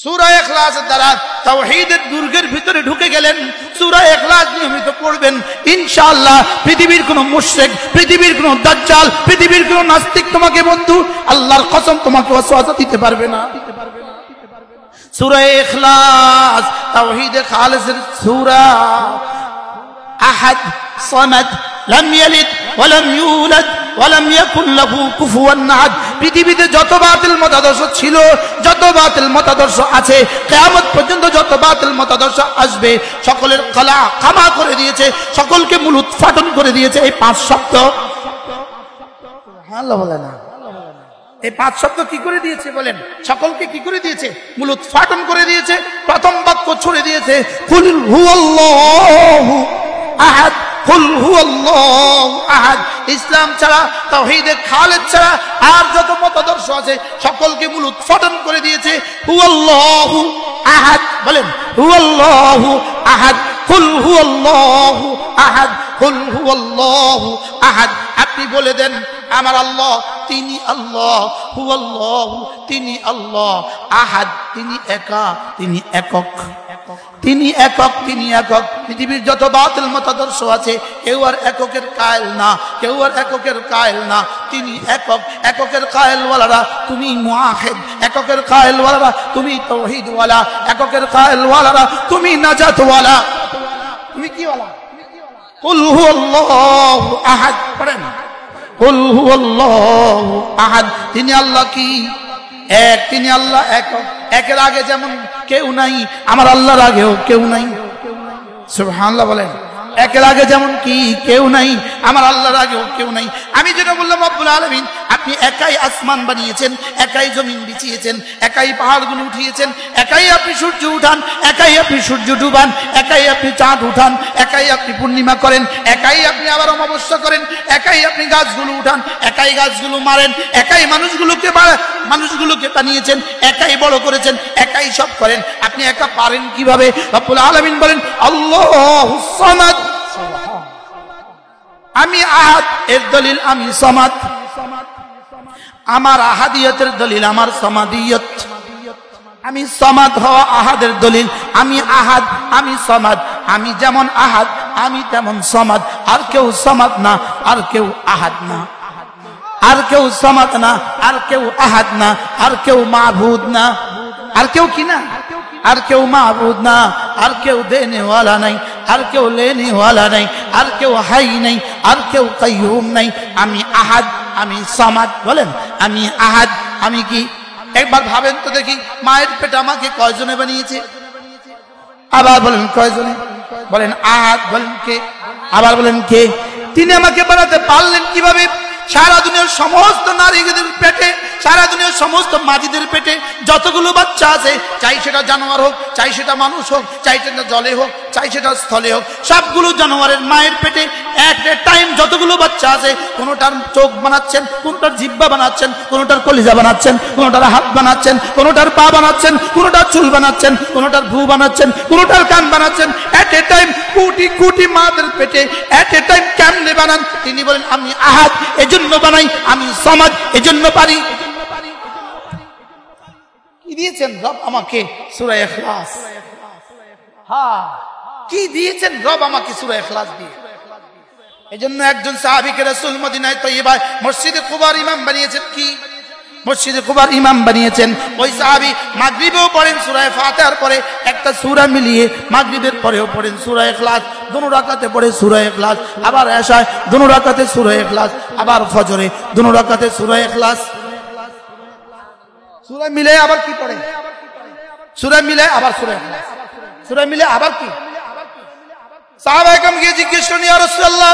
সূরা ইখলাসের দ্বারা তাওহীদের দুর্গের ভিতরে ঢুকে গেলেন। সূরা ইখলাস নিয়মিত পড়বেন, ইনশাআল্লাহ পৃথিবীর কোন মুশরিক, পৃথিবীর কোন দাজ্জাল, পৃথিবীর কোন নাস্তিক তোমাকে বন্ধু আল্লাহর কসম তোমাকে ওয়াসওয়াসা দিতে পারবে না। সূরা ইখলাস তাওহীদে খালিসের সূরা। আহাদ সামাদ লাম ইয়ালিদ ওয়া লাম ইউলাদ ওয়া লাম ইয়াকুন লাহু কুফুয়ান আহাদ। পৃথিবীতে যত বাতিল মতাদর্শ ছিল, যত বাতিল মতাদর্শ আছে, কিয়ামত পর্যন্ত যত বাতিল মতাদর্শ আসবে, সকলের কলা কামা করে দিয়েছে, সকলকে মূল উৎপাটন করে দিয়েছে এই পাঁচ শব্দ। সুবহানাল্লাহ বলে না, এই পাঁচ শব্দ কি করে দিয়েছে বলেন? সকলকে কি করে দিয়েছে? মূল উৎপাটন করে দিয়েছে। প্রথম বাক্য ছড়ে দিয়েছে কুল হুয়াল্লাহু আহাদ, কুল হুয়াল্লাহু আহাদ। ইসলাম ছাড়া, তাওহীদে খালিস ছাড়া আর যত মতাদর্শ আছে সকলকে মূল উৎপাটন করে দিয়েছে হুয়াল্লাহু আহাদ। বলেন হুয়াল্লাহু আহাদ, কুল হুয়াল্লাহু আহাদ, কুল হুয়াল্লাহু আহাদ। আপনি বলে দেন আমার আল্লাহ তিনি আল্লাহ, হুয়াল্লাহু তিনি আল্লাহ, আহাদ তিনি একা, তিনি একক, তিনি একক, তিনি একক। পৃথিবীর যত বাতিল মতাদর্শ আছে কেউ আর এককের কায়েল না, কেউ আর এককের কায়েল না। তিনি একক, এককের কায়েলওয়ালারা তুমি মুআহিদ, এককের কায়েলওয়ালারা তুমি তাওহীদওয়ালা, এককের কায়েলওয়ালারা তুমি নাজাতওয়ালা। তুমি কি ওয়ালা? কুল হুয়াল্লাহু আহাদ। পড়েন কুল হুয়াল্লাহু আহাদ। তিনি আল্লাহ কি? এক। তিনি আল্লাহ একক। একের আগে যেমন কেউ নাই, আমার আল্লাহর আগেও কেউ নাই। সুবহানাল্লাহ বলেন। একের আগে যেমন কি কেউ নাই, আমার আল্লাহর আগেও কেউ নাই। আমি যেটা বললাম রব্বুল আলামিন আপনি একাই আসমান বানিয়েছেন, একাই জমিন বিছিয়েছেন, একাই পাহাড়গুলো উঠিয়েছেন, একাই আপনি সূর্য উঠান, একাই আপনি সূর্য ডুবান, একাই আপনি চাঁদ উঠান, একাই আপনি পূর্ণিমা করেন, একাই আপনি আবার অমাবস্যা করেন, একাই আপনি গাছগুলো উঠান, একাই গাছগুলো মারেন, একাই মানুষগুলোকে বানিয়েছেন, একাই বড় করেছেন, একাই সব করেন। আপনি একা পারেন কিভাবে? রব্বুল আলামিন বলেন আল্লাহুস সামাদ। আমি আহাদ এর দলিল আমি সামাদ, আমার আহাদিয়তের দলিল আমার সামাদিয়ত। আমি সামাদ হওয়া আহাদের দলিল আমি আহাদ, আমি সামাদ। আমি যেমন আহাদ আমি তেমন সামাদ। আর কেউ সামাদ না, আর কেউ আহাদ না, আর কেউ সামাদ না, আর কেউ আহাদ না, আর কেউ মাবুদ না, আর কেউ কি না, আর কেউ মাবুদ না, আর কেউ দেনে ওয়ালা নাই, আর কেউ লেনে ওয়ালা নাই, আর কেউ হাই নাই, আর কেউ কাইয়ুম নাই। আমি আহাদ, আমি সামাদ। বলেন আমি আহাদ, আমি কি? একবার ভাবেন তো দেখি, মায়ের পেটে আমাকে কয়জনে বানিয়েছে? আবার বলেন কয়জনে? বলেন আহাদ। বলেন কে? আবার বলেন কে? তিনি আমাকে বানাতে পারলেন কিভাবে? সারা দুনিয়ার সমস্ত নারীদের পেটে, সারা দুনিয়ার সমস্ত মাজিদের পেটে যতগুলো বাচ্চা আছে, চাই সেটা জানোয়ার হোক, চাই সেটা মানুষ হোক, চাই সেটা জলে হোক, চাই সেটা স্থলে হোক, সবগুলো জানোয়ারের মায়ের পেটে এক টাইম যতগুলো বাচ্চা আছে, কোনোটার চোখ বানাচ্ছেন, কোনোটার জিহ্বা বানাচ্ছেন, কোনোটার কলিজা বানাচ্ছেন, কোনোটার হাত বানাচ্ছেন, কোনোটার পা বানাচ্ছেন, কোনোটার চুল বানাচ্ছেন, কোনোটার ভ্রু বানাচ্ছেন, কোনোটার কান বানাচ্ছেন। এট এ টাইম কোটি কোটি মাদের পেটে এট এ টাইম কেমনে বানান? তিনি বলেন আমি আহাদ, এজন্য বানাই, আমি সামাদ, এজন্য পারি। কি দিয়েছেন রব আমাকে? সূরা ইখলাস। হ্যাঁ, কি দিয়েছেন রব আমাকে? সূরা ইখলাস দিয়ে। এজন্য একজন সাহাবীকে রাসূল মদিনায় তয়্যিবায় মসজিদে কুবার ইমাম বানিয়েছেন। কি? মসজিদে কুবার ইমাম বানিয়েছেন। ওই সাহাবী মাগরিবেও পড়েন সূরা ফাতিহার পরে একটা সূরা মিলিয়ে, মাগরিবের পরেও পড়েন সূরা ইখলাস, দুনো রাকাতে পড়ে সূরা ইখলাস, আবার এশায় দুনো রাকাতে সূরা ইখলাস, আবার ফজরে দুনো রাকাতে সূরা ইখলাস। সূরা মিলে আবার কি পড়ে? সূরা মিলে আবার সূরা ইখলাস, সূরা মিলে আবার কি? সাহাবায়ে কেরাম গিয়ে জিজ্ঞেস করেন ইয়া রাসূলুল্লাহ,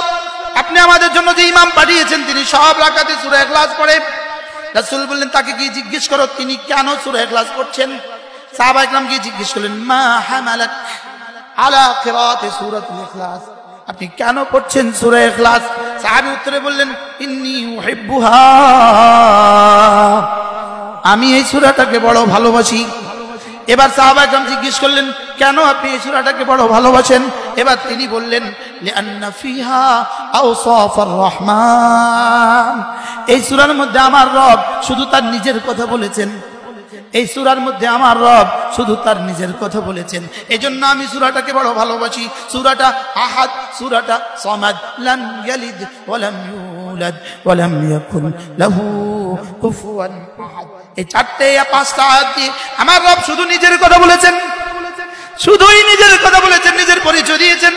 আপনি আমাদের জন্য যে ইমাম পাঠিয়েছেন তিনি সব রাকাতে সূরা ইখলাস পড়ে। রাসূল বললেন তাকে গিয়ে জিজ্ঞেস করো তিনি কেন সূরা ইখলাস পড়ছেন। সাহাবায়ে কেরাম গিয়ে জিজ্ঞেস করলেন মা হামালাক আলা কিরাআতি সূরাতুল ইখলাস, আপনি কেন পড়ছেন সূরা ইখলাস? সাহাবী উত্তরে বললেন ইন্নী উহিব্বুহা, আমি এই সূরাটাকে বড় ভালোবাসি। এবার সাহাবায়ে কেরাম জিজ্ঞেস করলেন কেন আপনি এই সূরাটাকে বড় ভালোবাসেন? এবার তিনি বললেন লিআন্না ফিহা আওসাফার রহমান, এই সূরার মধ্যে আমার রব শুধু তার নিজের কথা বলেছেন। এই সূরার মধ্যে আমার রব শুধু তার নিজের কথা বলেছেন। এজন্য আমি সূরাটাকে বড় ভালোবাসি। সূরাটা আহাদ, সূরাটা সামাদ, লাম ইয়ালিদ ওয়া লাম ইউলাদ ওয়া লাম ইয়াকুন লাহু কুফুয়ান আহাদ। এই চারটে বা পাঁচটা আয়াত দিয়ে আমার রব শুধু নিজের কথা বলেছেন, শুধুই নিজের কথা বলেছেন, নিজের পরিচয় দিয়েছেন।